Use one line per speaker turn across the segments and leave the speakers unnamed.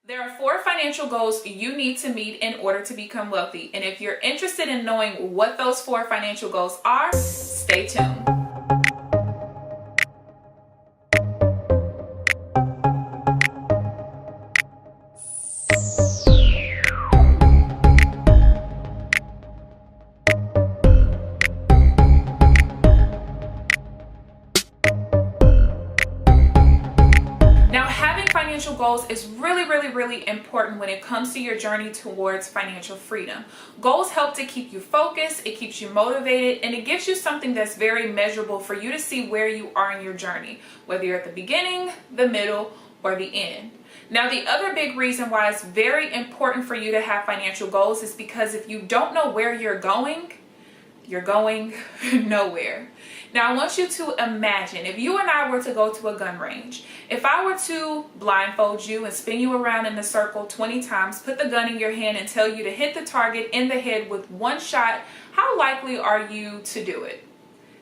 There are 4 financial goals you need to meet in order to become wealthy. And if you're interested in knowing what those 4 financial goals are, stay tuned. Financial goals is really important when it comes to your journey towards financial freedom. Goals help to keep you focused, it keeps you motivated, and it gives you something that's very measurable for you to see where you are in your journey, whether you're at the beginning, the middle, or the end. Now, the other big reason why it's very important for you to have financial goals is because if you don't know where you're going nowhere. Now, I want you to imagine if you and I were to go to a gun range. If I were to blindfold you and spin you around in a circle 20 times, put the gun in your hand and tell you to hit the target in the head with one shot, how likely are you to do it?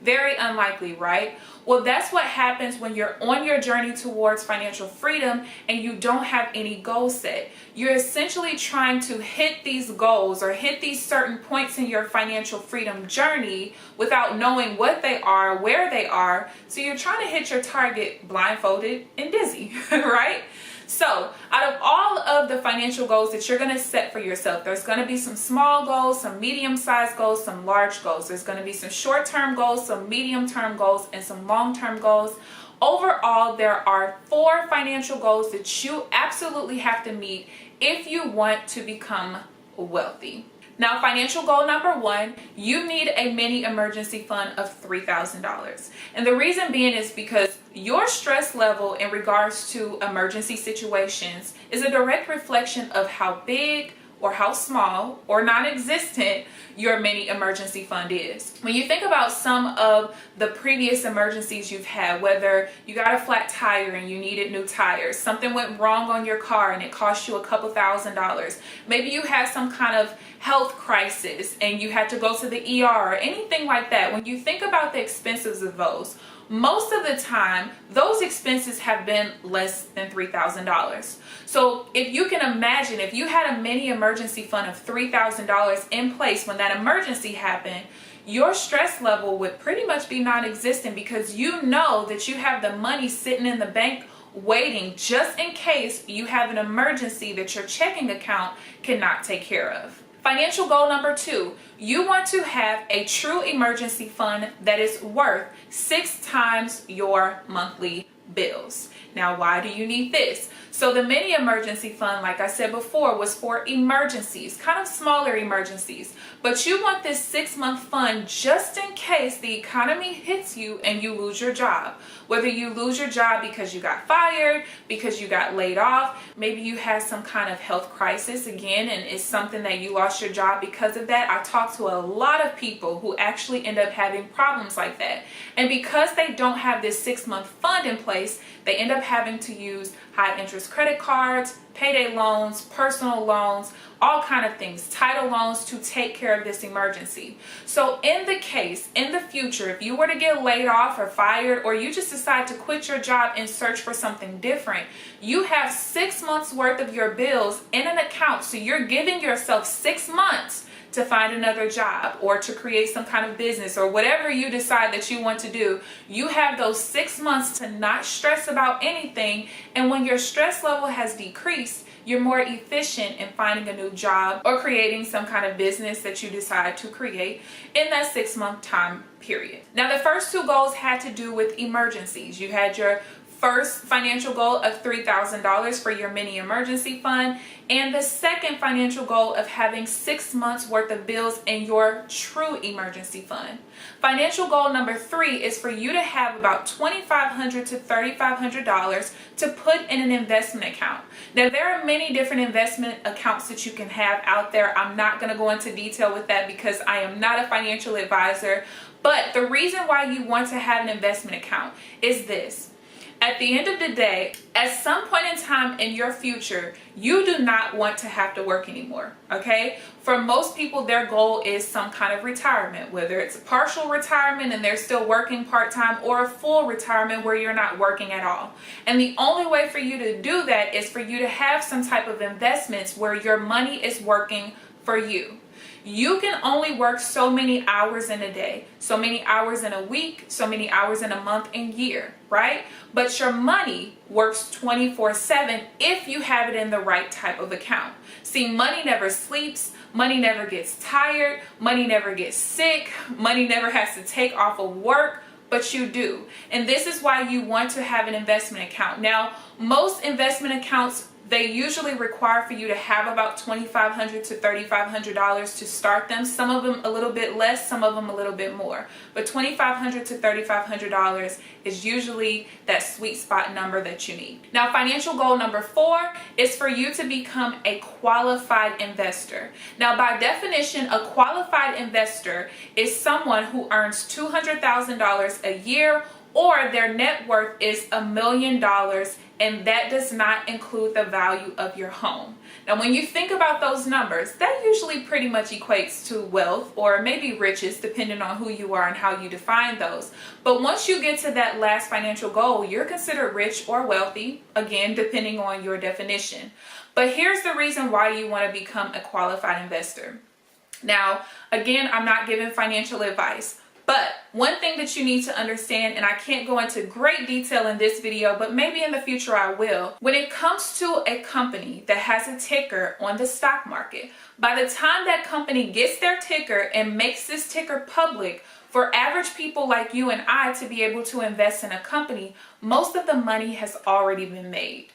Very unlikely, right? Well, that's what happens when you're on your journey towards financial freedom and you don't have any goals set. You're essentially trying to hit these goals or hit these certain points in your financial freedom journey without knowing what they are, where they are. So you're trying to hit your target blindfolded and dizzy, right? So out of all of the financial goals that you're going to set for yourself, there's going to be some small goals, some medium-sized goals, some large goals. There's going to be some short-term goals, some medium-term goals, and some long-term goals. Overall, there are 4 financial goals that you absolutely have to meet if you want to become wealthy. Now, financial goal number 1, you need a mini emergency fund of $3,000. And the reason being is because your stress level in regards to emergency situations is a direct reflection of how big or how small or non-existent your mini emergency fund is. When you think about some of the previous emergencies you've had, whether you got a flat tire and you needed new tires, something went wrong on your car and it cost you a couple $1,000s, maybe you had some kind of health crisis and you had to go to the ER or anything like that. When you think about the expenses of those, most of the time, those expenses have been less than $3,000. So if you can imagine, if you had a mini emergency fund of $3,000 in place when that emergency happened, your stress level would pretty much be non-existent because you know that you have the money sitting in the bank waiting just in case you have an emergency that your checking account cannot take care of. Financial goal number 2, you want to have a true emergency fund that is worth 6 times your monthly bills. Now, why do you need this? So the mini emergency fund, like I said before, was for emergencies, kind of smaller emergencies. But you want this 6-month fund just in case the economy hits you and you lose your job. Whether you lose your job because you got fired, because you got laid off, maybe you had some kind of health crisis again and it's something that you lost your job because of that. I talk to a lot of people who actually end up having problems like that. And because they don't have this 6-month fund in place, they end up having to use high interest credit cards, payday loans, personal loans, all kind of things, title loans to take care of this emergency. So in the future, if you were to get laid off or fired, or you just decide to quit your job and search for something different, you have 6 months worth of your bills in an account. So you're giving yourself 6 months to find another job or to create some kind of business or whatever you decide that you want to do. You have those 6 months to not stress about anything. And when your stress level has decreased, you're more efficient in finding a new job or creating some kind of business that you decide to create in that 6-month time period. Now, the first 2 goals had to do with emergencies. You had your first financial goal of $3,000 for your mini emergency fund, and the second financial goal of having 6 months worth of bills in your true emergency fund. Financial goal number 3 is for you to have about $2,500 to $3,500 to put in an investment account. Now, there are many different investment accounts that you can have out there. I'm not going to go into detail with that because I am not a financial advisor, but the reason why you want to have an investment account is this. At the end of the day, at some point in time in your future, you do not want to have to work anymore, okay? For most people, their goal is some kind of retirement, whether it's a partial retirement and they're still working part-time, or a full retirement where you're not working at all. And the only way for you to do that is for you to have some type of investments where your money is working for you. You can only work so many hours in a day, so many hours in a week, so many hours in a month and year, right? But your money works 24/7 if you have it in the right type of account. See, money never sleeps, money never gets tired, money never gets sick, money never has to take off of work, but you do. And this is why you want to have an investment account. Now, most investment accounts, they usually require for you to have about $2,500 to $3,500 to start them. Some of them a little bit less, some of them a little bit more. But $2,500 to $3,500 is usually that sweet spot number that you need. Now, financial goal number 4 is for you to become a qualified investor. Now, by definition, a qualified investor is someone who earns $200,000 a year, or their net worth is $1 million, and that does not include the value of your home. Now, when you think about those numbers, that usually pretty much equates to wealth, or maybe riches, depending on who you are and how you define those. But once you get to that last financial goal, you're considered rich or wealthy, again, depending on your definition. But here's the reason why you want to become a qualified investor. Now, again, I'm not giving financial advice. But one thing that you need to understand, and I can't go into great detail in this video, but maybe in the future I will, when it comes to a company that has a ticker on the stock market, by the time that company gets their ticker and makes this ticker public, for average people like you and I to be able to invest in a company, most of the money has already been made.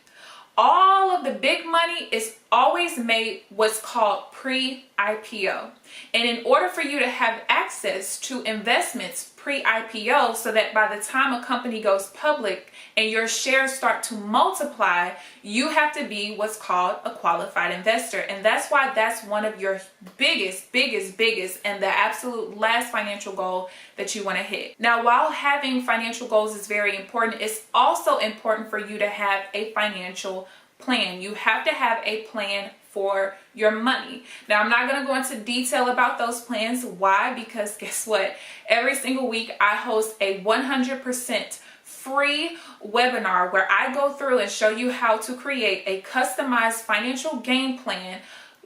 All of the big money is always made what's called pre-IPO. And in order for you to have access to investments pre-IPO, so that by the time a company goes public and your shares start to multiply, you have to be what's called a qualified investor. And that's why that's one of your biggest, and the absolute last financial goal that you want to hit. Now, while having financial goals is very important, it's also important for you to have a financial plan. You have to have a plan for your money. Now, I'm not going to go into detail about those plans. Why? Because guess what? Every single week I host a 100% free webinar where I go through and show you how to create a customized financial game plan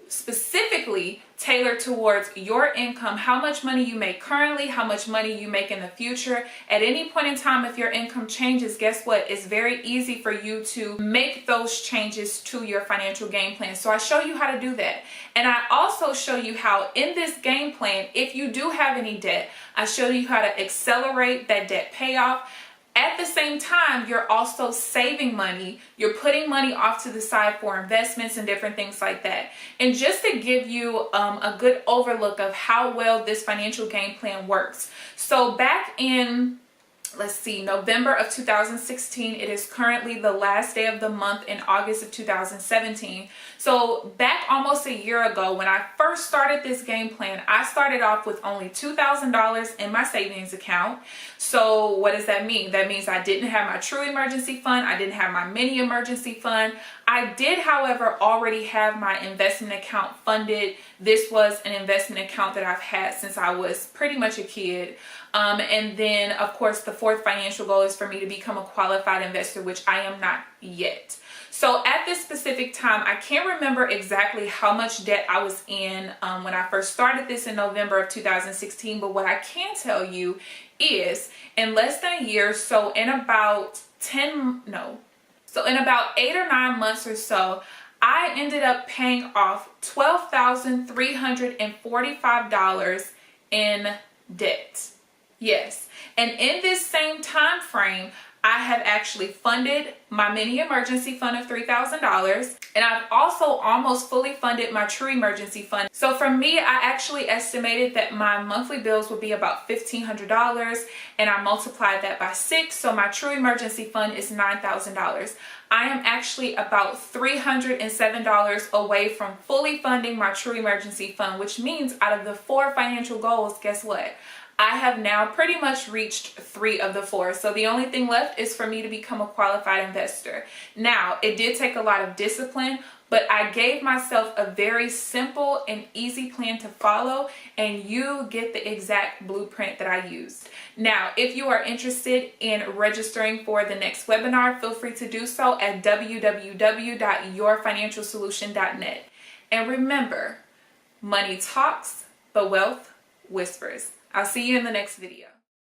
specifically tailored towards your income, how much money you make currently, how much money you make in the future. At any point in time, if your income changes, guess what? It's very easy for you to make those changes to your financial game plan. So I show you how to do that. And I also show you how in this game plan, if you do have any debt, I show you how to accelerate that debt payoff. At the same time, you're also saving money. You're putting money off to the side for investments and different things like that. And just to give you a good overlook of how well this financial game plan works. So back in, let's see, November of 2016, it is currently the last day of the month in August of 2017. So back almost a year ago, when I first started this game plan, I started off with only $2,000 in my savings account. So what does that mean? That means I didn't have my true emergency fund. I didn't have my mini emergency fund. I did, however, already have my investment account funded. This was an investment account that I've had since I was pretty much a kid. And then, of course, the fourth financial goal is for me to become a qualified investor, which I am not yet. So at this specific time, I can't remember exactly how much debt I was in when I first started this in November of 2016. But what I can tell you is in less than a year, so in about 8 or 9 months or so, I ended up paying off $12,345 in debt. Yes. And in this same time frame, I have actually funded my mini emergency fund of $3,000, and I've also almost fully funded my true emergency fund. So for me, I actually estimated that my monthly bills would be about $1,500, and I multiplied that by 6. So my true emergency fund is $9,000. I am actually about $307 away from fully funding my true emergency fund, which means out of the 4 financial goals, guess what? I have now pretty much reached 3 of the 4. So the only thing left is for me to become a qualified investor. Now, it did take a lot of discipline, but I gave myself a very simple and easy plan to follow, and you get the exact blueprint that I used. Now, if you are interested in registering for the next webinar, feel free to do so at www.yourfinancialsolution.net. And remember, money talks, but wealth whispers. I'll see you in the next video.